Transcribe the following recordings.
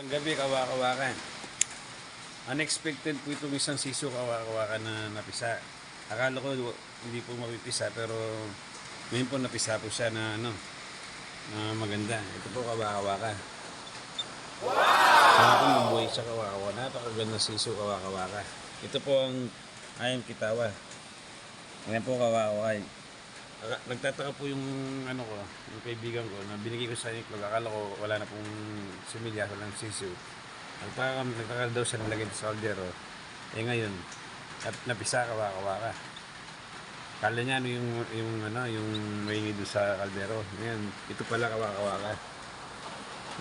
Ang gabi, kawakawakan. Unexpected po itong isang siso kawakawakan na napisa. Akala ko hindi po mapipisa pero ngayon po napisa po siya na na maganda. Ito po kawakawakan. Wow! Ito mabuhay siya kawakawakan. Napakaganda siso kawakawakan. Ito po ang ayang kitawa. Ayan po kawakawakan. Nagtataka po yung yung kaibigan ko na binigay ko sa iklog. Akala ko wala na pong similya, walang sisiw. Nagtaka daw siya nilagay sa kaldero. Eh ngayon, napisa kawakawa. Kala niya yung mahingi doon sa kaldero. Ngayon, ito pala kawakawa.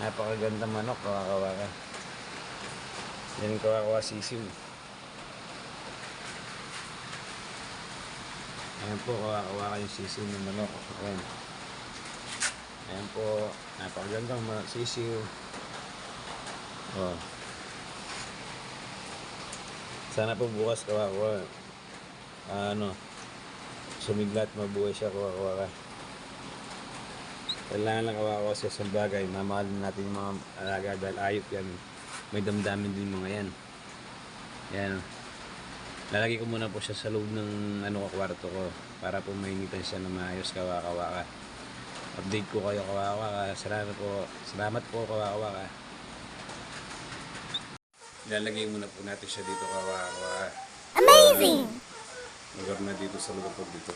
Napakaganda manok kawakawa. Yan kawakawa sisiw. Ayan po, kawawa yung sisiw ng manok. Ayan. Ayan po, napakagandang sisiw. Oh. Sana po bukas kawawa. Sumiglat, mabuhay siya kawawa. Kailangan lang kawawa siya sa bagay. Mamahalin natin yung mga alaga dahil ayop yan. May damdamin din mga yan. Ayan. Lalagay ko muna po siya sa loob ng kwarto ko para po mainitan siya na maayos kawakawa. Update ko kayo kawakawa. Salamat po kawakawa. Lalagay muna po natin siya dito kawakawa. Amazing! Lugar na dito sa lugar po dito.